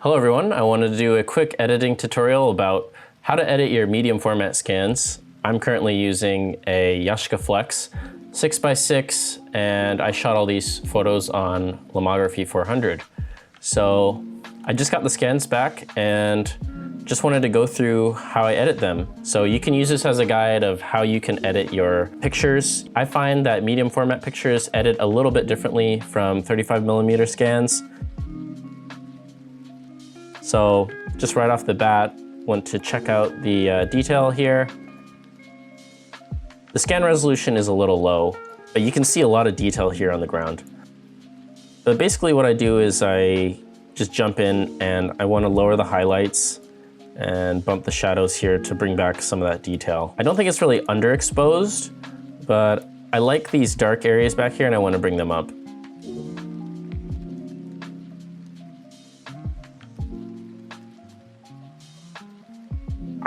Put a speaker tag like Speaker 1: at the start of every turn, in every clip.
Speaker 1: Hello everyone, I wanted to do a quick editing tutorial about how to edit your medium format scans. I'm currently using a Yashica Flex 6x6 and I shot all these photos on Lomography 400. So I just got the scans back and just wanted to go through how I edit them. So you can use this as a guide of how you can edit your pictures. I find that medium format pictures edit a little bit differently from 35mm scans. So just right off the bat, want to check out the detail here. The scan resolution is a little low, but you can see a lot of detail here on the ground. But basically what I do is I just jump in and I want to lower the highlights and bump the shadows here to bring back some of that detail. I don't think it's really underexposed, but I like these dark areas back here and I want to bring them up.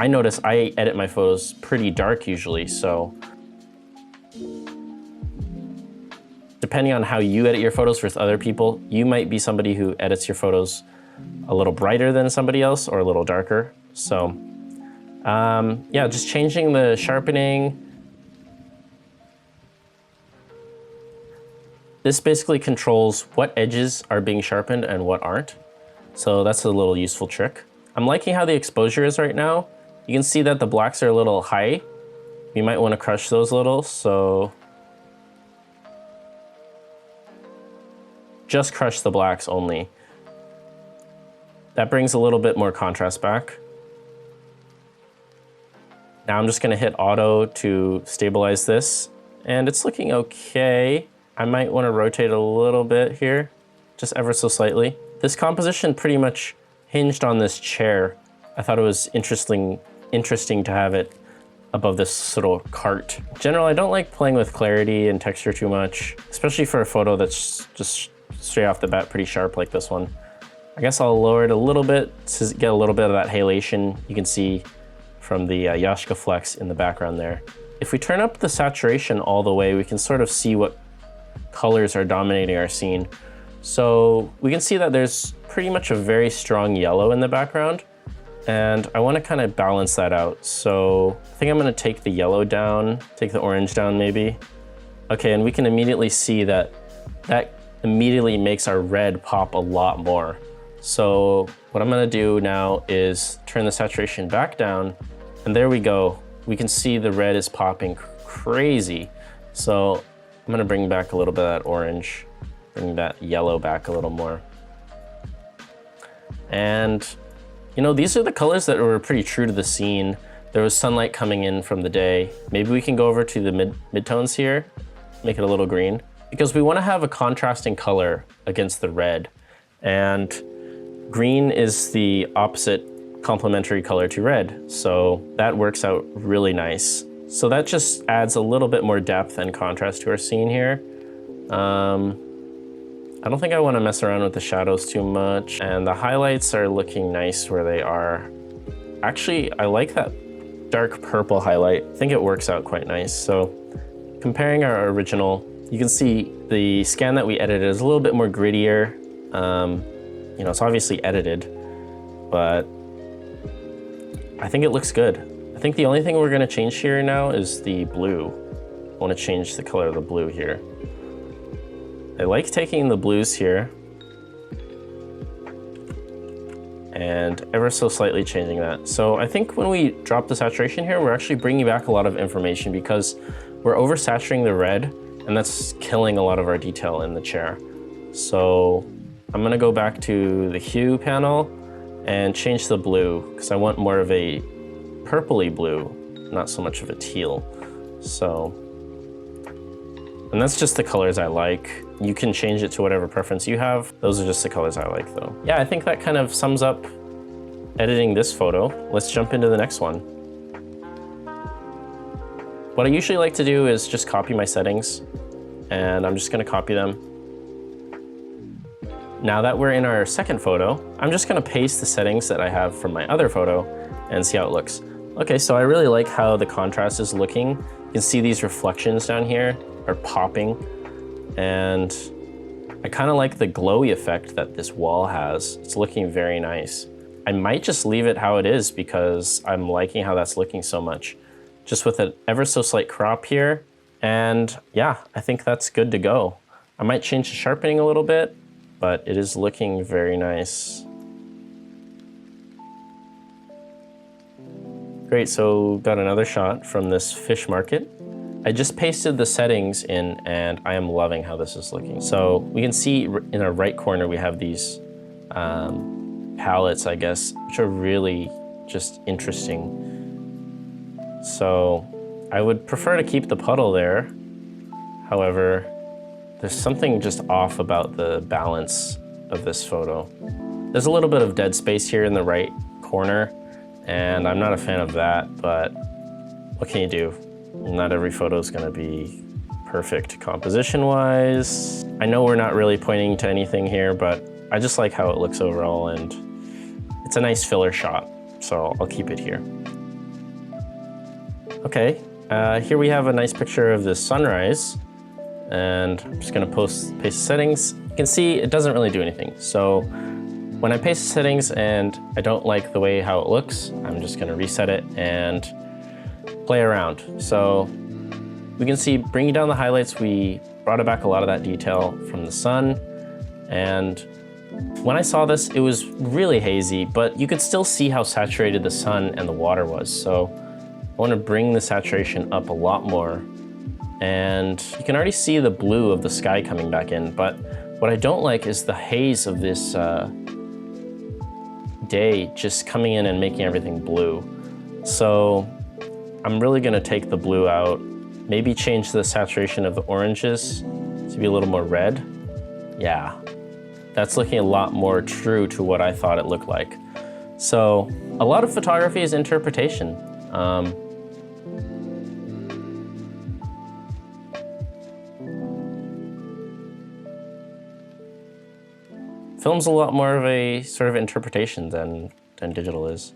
Speaker 1: I notice I edit my photos pretty dark usually, so depending on how you edit your photos with other people, you might be somebody who edits your photos a little brighter than somebody else or a little darker. So yeah, just changing the sharpening. This basically controls what edges are being sharpened and what aren't. So that's a little useful trick. I'm liking how the exposure is right now. You can see that the blacks are a little high. You might want to crush those a little, so just crush the blacks only. That brings a little bit more contrast back. Now I'm just gonna hit auto to stabilize this, and it's looking okay. I might want to rotate a little bit here, just ever so slightly. This composition pretty much hinged on this chair. I thought it was interesting to have it above this little cart. In general, I don't like playing with clarity and texture too much, especially for a photo that's just straight off the bat pretty sharp like this one. I guess I'll lower it a little bit to get a little bit of that halation you can see from the Yashica Flex in the background there. If we turn up the saturation all the way, we can sort of see what colors are dominating our scene. So we can see that there's pretty much a very strong yellow in the background, and I want to kind of balance that out. So I think I'm going to take the yellow down, take the orange down maybe. Okay, and we can immediately see that that immediately makes our red pop a lot more. So what I'm going to do now is turn the saturation back down, and there we go. We can see the red is popping crazy. So I'm going to bring back a little bit of that orange, bring that yellow back a little more. And you know, these are the colors that were pretty true to the scene. There was sunlight coming in from the day. Maybe we can go over to the midtones here, make it a little green, because we want to have a contrasting color against the red. And green is the opposite complementary color to red. So that works out really nice. So that just adds a little bit more depth and contrast to our scene here. I don't think I want to mess around with the shadows too much, and the highlights are looking nice where they are. Actually, I like that dark purple highlight. I think it works out quite nice. So comparing our original, you can see the scan that we edited is a little bit more grittier. You know, it's obviously edited, but I think it looks good. I think the only thing we're going to change here now is the blue. I want to change the color of the blue here. I like taking the blues here and ever so slightly changing that. So I think when we drop the saturation here, we're actually bringing back a lot of information because we're oversaturating the red, and that's killing a lot of our detail in the chair. So I'm gonna go back to the hue panel and change the blue because I want more of a purpley blue, not so much of a teal. So, and that's just the colors I like. You can change it to whatever preference you have. Those are just the colors I like though. Yeah, I think that kind of sums up editing this photo. Let's jump into the next one. What I usually like to do is just copy my settings, and I'm just gonna copy them. Now that we're in our second photo, I'm just gonna paste the settings that I have from my other photo and see how it looks. Okay, so I really like how the contrast is looking. You can see these reflections down here are popping, and I kind of like the glowy effect that this wall has. It's looking very nice. I might just leave it how it is because I'm liking how that's looking so much. Just with an ever so slight crop here. And yeah, I think that's good to go. I might change the sharpening a little bit, but it is looking very nice. Great, so got another shot from this fish market. I just pasted the settings in and I am loving how this is looking. So we can see in our right corner, we have these palettes, I guess, which are really just interesting. So I would prefer to keep the puddle there. However, there's something just off about the balance of this photo. There's a little bit of dead space here in the right corner, and I'm not a fan of that, but what can you do? Not every photo is gonna be perfect composition-wise. I know we're not really pointing to anything here, but I just like how it looks overall, and it's a nice filler shot, so I'll keep it here. Okay, here we have a nice picture of the sunrise, and I'm just gonna paste the settings. You can see it doesn't really do anything. So when I paste the settings and I don't like the way how it looks, I'm just gonna reset it and play around. So we can see bringing down the highlights, we brought back a lot of that detail from the sun. And when I saw this, it was really hazy, but you could still see how saturated the sun and the water was. So I want to bring the saturation up a lot more. And you can already see the blue of the sky coming back in, but what I don't like is the haze of this day just coming in and making everything blue. So I'm really gonna take the blue out, maybe change the saturation of the oranges to be a little more red. Yeah, that's looking a lot more true to what I thought it looked like. So a lot of photography is interpretation. Film's a lot more of a sort of interpretation than digital is.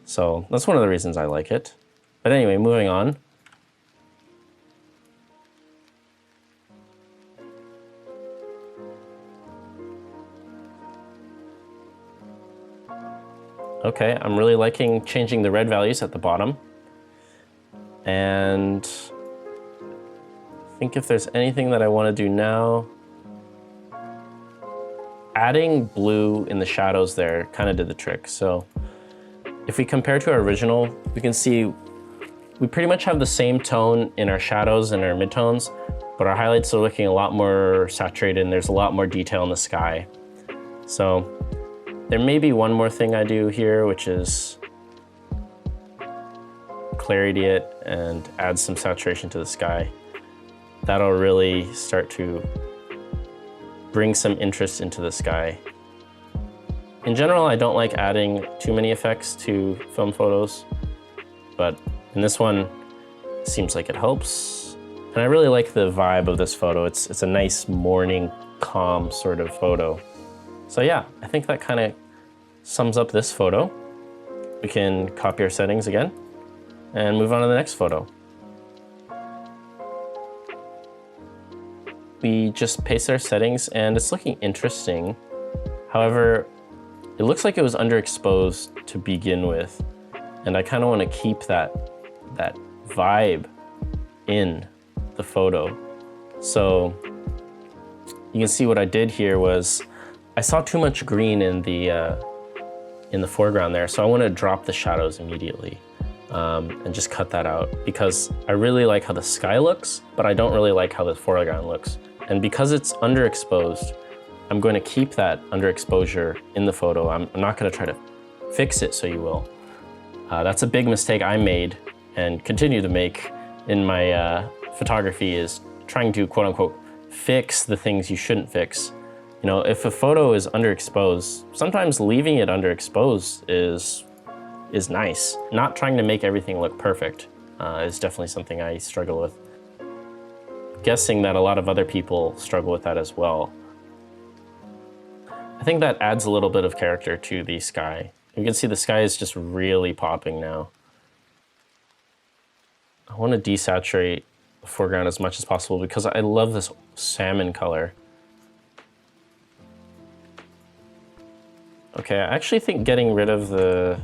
Speaker 1: So that's one of the reasons I like it. But anyway, moving on. Okay, I'm really liking changing the red values at the bottom. And I think if there's anything that I want to do now, adding blue in the shadows there kind of did the trick. So if we compare to our original, we can see we pretty much have the same tone in our shadows and our midtones, but our highlights are looking a lot more saturated and there's a lot more detail in the sky. So there may be one more thing I do here, which is clarity it and add some saturation to the sky. That'll really start to bring some interest into the sky. In general, I don't like adding too many effects to film photos, but in this one, it seems like it helps. And I really like the vibe of this photo. It's a nice morning, calm sort of photo. So yeah, I think that kind of sums up this photo. We can copy our settings again and move on to the next photo. We just paste our settings and it's looking interesting. However, it looks like it was underexposed to begin with. And I kind of want to keep that vibe in the photo. So you can see what I did here was I saw too much green in the foreground there. So I want to drop the shadows immediately and just cut that out because I really like how the sky looks, but I don't really like how the foreground looks. And because it's underexposed, I'm going to keep that underexposure in the photo. I'm not going to try to fix it, so you will. That's a big mistake I made and continue to make in my photography is trying to quote unquote fix the things you shouldn't fix. You know, if a photo is underexposed, sometimes leaving it underexposed is nice. Not trying to make everything look perfect is definitely something I struggle with. Guessing that a lot of other people struggle with that as well. I think that adds a little bit of character to the sky. You can see the sky is just really popping now. I want to desaturate the foreground as much as possible because I love this salmon color. Okay, I actually think getting rid of the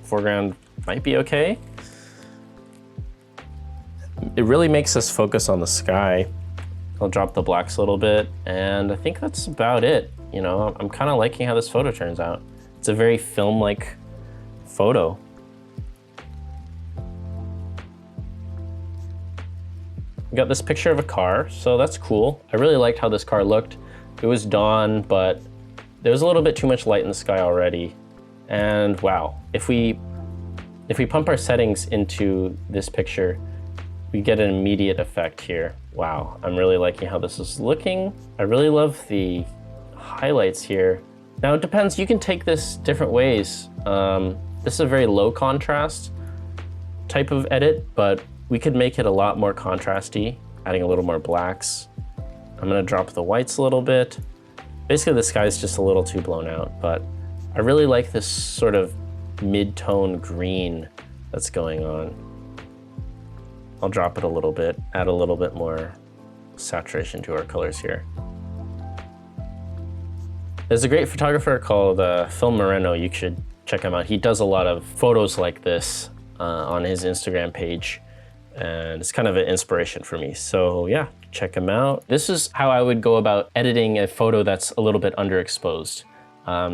Speaker 1: foreground might be okay. It really makes us focus on the sky. I'll drop the blacks a little bit, and I think that's about it. You know, I'm kind of liking how this photo turns out. It's a very film-like photo. We got this picture of a car, so that's cool. I really liked how this car looked. It was dawn, but there was a little bit too much light in the sky already. And wow, if we pump our settings into this picture, we get an immediate effect here. Wow, I'm really liking how this is looking. I really love the highlights here. Now it depends, you can take this different ways. This is a very low contrast type of edit, but we could make it a lot more contrasty, adding a little more blacks. I'm gonna drop the whites a little bit. Basically the sky's just a little too blown out, but I really like this sort of mid-tone green that's going on. I'll drop it a little bit, add a little bit more saturation to our colors here. There's a great photographer called Phil Moreno. You should check him out. He does a lot of photos like this on his Instagram page, and it's kind of an inspiration for me. So yeah, check him out. This is how I would go about editing a photo that's a little bit underexposed.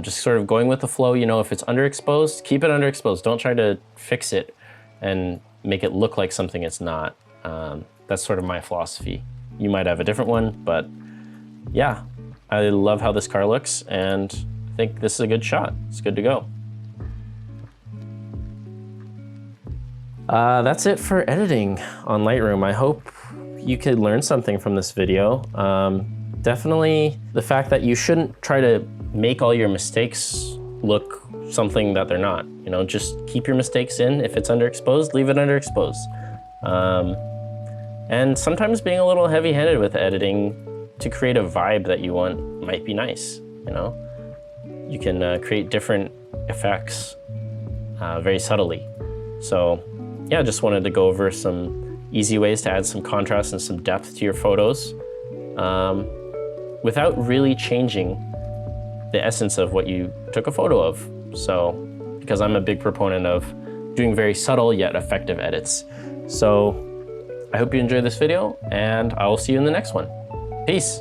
Speaker 1: Just sort of going with the flow. You know, if it's underexposed, keep it underexposed. Don't try to fix it and make it look like something it's not. That's sort of my philosophy. You might have a different one, but yeah, I love how this car looks, and I think this is a good shot. It's good to go. That's it for editing on Lightroom. I hope you could learn something from this video. Definitely the fact that you shouldn't try to make all your mistakes look something that they're not. You know, just keep your mistakes in. If it's underexposed, leave it underexposed. And sometimes being a little heavy-handed with editing to create a vibe that you want might be nice, you know? You can create different effects very subtly. So yeah, just wanted to go over some easy ways to add some contrast and some depth to your photos without really changing the essence of what you took a photo of. So, because I'm a big proponent of doing very subtle yet effective edits. So I hope you enjoyed this video, and I will see you in the next one. Peace.